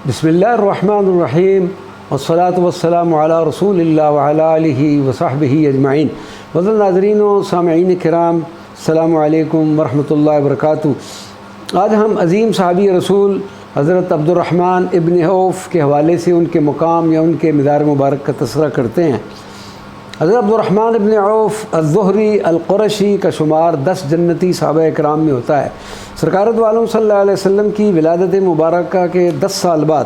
بسم اللہ الرحمن الرحیم والصلاة والسلام علی رسول اللہ وعلی آلہ وصحبہ اجمعین۔ فضل ناظرین و سامعین کرام، السلام علیکم ورحمۃ اللہ وبرکاتہ۔ آج ہم عظیم صحابی رسول حضرت عبد الرحمن ابن عوف کے حوالے سے ان کے مقام یا ان کے مدار مبارک کا تذکرہ کرتے ہیں۔ حضرت عبد الرحمن ابن عوف الظہری القرشی کا شمار 10 جنتی صحابہ کرام میں ہوتا ہے۔ سرکار دو عالم صلی اللہ علیہ وسلم کی ولادت مبارکہ کے 10 سال بعد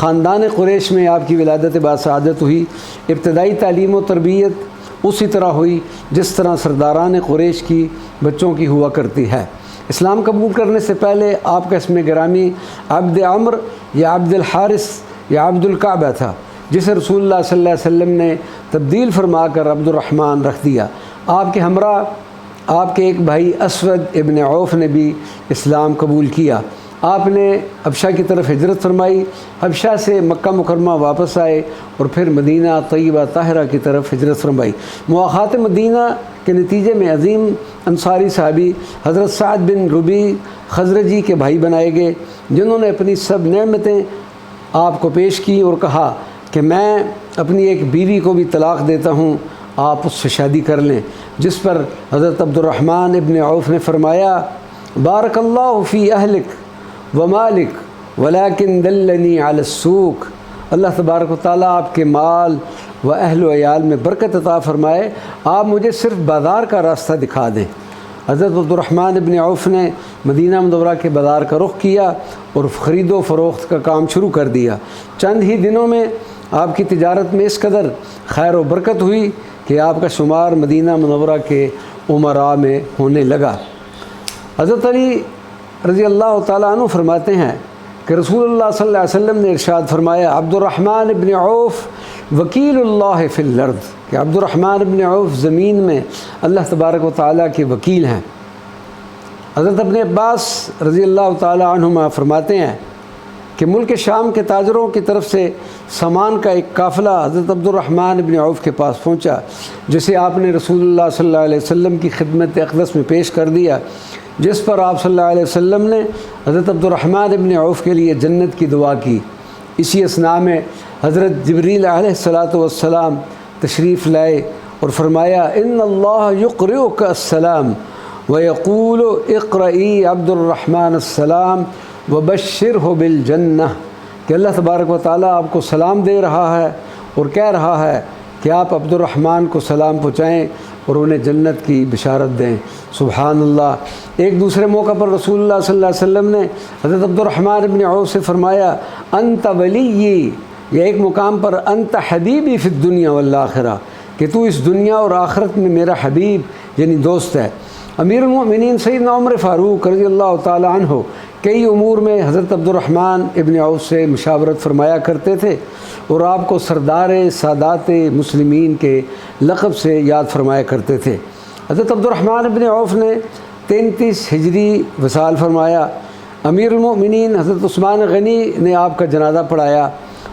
خاندان قریش میں آپ کی ولادت باسعادت ہوئی۔ ابتدائی تعلیم و تربیت اسی طرح ہوئی جس طرح سرداران قریش کی بچوں کی ہوا کرتی ہے۔ اسلام قبول کرنے سے پہلے آپ کا اسم گرامی عبد عمر یا عبد الحارث یا عبد الکعبہ تھا، جسے رسول اللہ صلی اللہ علیہ وسلم نے تبدیل فرما کر عبد الرحمن رکھ دیا۔ آپ کے ہمراہ آپ کے ایک بھائی اسود ابن عوف نے بھی اسلام قبول کیا۔ آپ نے حبشہ کی طرف ہجرت فرمائی، حبشہ سے مکہ مکرمہ واپس آئے اور پھر مدینہ طیبہ طاہرہ کی طرف ہجرت فرمائی۔ مواخات مدینہ کے نتیجے میں عظیم انصاری صحابی حضرت سعد بن ربیع خزرجی کے بھائی بنائے گئے، جنہوں نے اپنی سب نعمتیں آپ کو پیش کی اور کہا کہ میں اپنی ایک بیوی کو بھی طلاق دیتا ہوں، آپ اس سے شادی کر لیں، جس پر حضرت عبد الرحمن ابن عوف نے فرمایا بارک اللہ فی اہلک و مالک ولیکن دلنی علی السوق۔ اللہ تبارک و تعالیٰ آپ کے مال و اہل و عیال میں برکت عطا فرمائے، آپ مجھے صرف بازار کا راستہ دکھا دیں۔ حضرت عبد الرحمن ابن عوف نے مدینہ منورہ کے بازار کا رخ کیا اور خرید و فروخت کا کام شروع کر دیا۔ چند ہی دنوں میں آپ کی تجارت میں اس قدر خیر و برکت ہوئی کہ آپ کا شمار مدینہ منورہ کے امراء میں ہونے لگا۔ حضرت علی رضی اللہ تعالیٰ عنہ فرماتے ہیں کہ رسول اللہ صلی اللہ علیہ وسلم نے ارشاد فرمایا عبد الرحمن ابن عوف وکیل اللہ فی الارض، کہ عبد الرحمن ابن عوف زمین میں اللہ تبارک و تعالیٰ کے وکیل ہیں۔ حضرت ابن عباس رضی اللہ تعالیٰ عنہما فرماتے ہیں کہ ملک شام کے تاجروں کی طرف سے سامان کا ایک قافلہ حضرت عبد الرحمن ابن عوف کے پاس پہنچا، جسے آپ نے رسول اللہ صلی اللہ علیہ وسلم کی خدمت اقدس میں پیش کر دیا، جس پر آپ صلی اللہ علیہ وسلم نے حضرت عبد الرحمن ابن عوف کے لیے جنت کی دعا کی۔ اسی اثناء میں حضرت جبریل علیہ الصلاۃ والسلام تشریف لائے اور فرمایا ان اللہ یقرئک السلام ویقول اقرئی عبد الرحمن السلام وبشرہ بالجنہ، کہ اللہ تبارک و تعالیٰ آپ کو سلام دے رہا ہے اور کہہ رہا ہے کہ آپ عبد الرحمن کو سلام پہنچائیں اور انہیں جنت کی بشارت دیں۔ سبحان اللہ۔ ایک دوسرے موقع پر رسول اللہ صلی اللہ علیہ وسلم نے حضرت عبد الرحمن ابن عوف سے فرمایا انت ولی، یا ایک مقام پر انت حبیبی فی الدنیا والآخرہ، کہ تو اس دنیا اور آخرت میں میرا حبیب یعنی دوست ہے۔ امیر المؤمنین سیدنا عمر فاروق رضی اللہ تعالی عنہ کئی امور میں حضرت عبد الرحمن ابن عوف سے مشاورت فرمایا کرتے تھے اور آپ کو سردار سادات مسلمین کے لقب سے یاد فرمایا کرتے تھے۔ حضرت عبد الرحمن ابن عوف نے 33 ہجری وصال فرمایا۔ امیر المؤمنین حضرت عثمان غنی نے آپ کا جنازہ پڑھایا۔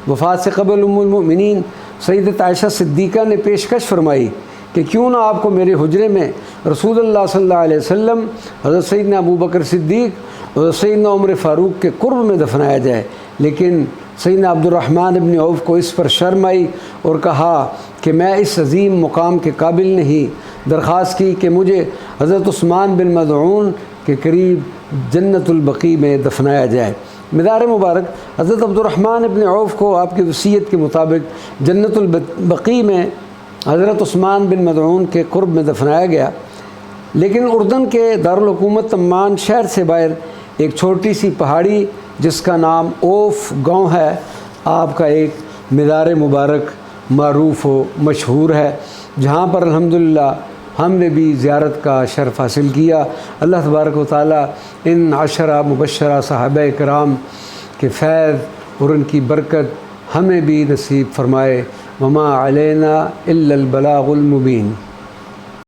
وفات سے قبل ام المؤمنین سیدت عائشہ صدیقہ نے پیشکش فرمائی کہ کیوں نہ آپ کو میرے حجرے میں رسول اللہ صلی اللہ علیہ وسلم، حضرت سیدنا ابو بکر صدیق اور سیدنا عمر فاروق کے قرب میں دفنایا جائے، لیکن سیدنا عبد الرحمن ابن عوف کو اس پر شرم آئی اور کہا کہ میں اس عظیم مقام کے قابل نہیں۔ درخواست کی کہ مجھے حضرت عثمان بن مظعون کے قریب جنت البقیع میں دفنایا جائے۔ مدار مبارک حضرت عبد الرحمن ابن عوف کو آپ کی وصیت کے مطابق جنت البقیع میں حضرت عثمان بن مظعون کے قرب میں دفنایا گیا، لیکن اردن کے دارالحکومت عمان شہر سے باہر ایک چھوٹی سی پہاڑی جس کا نام اوف گاؤں ہے، آپ کا ایک مدار مبارک معروف و مشہور ہے، جہاں پر الحمدللہ ہم نے بھی زیارت کا شرف حاصل کیا۔ اللہ تبارک و تعالیٰ ان 10 مبشرہ صحابہ کرام کے فیض اور ان کی برکت ہمیں بھی نصیب فرمائے۔ وما علینا الا البلاغ المبین۔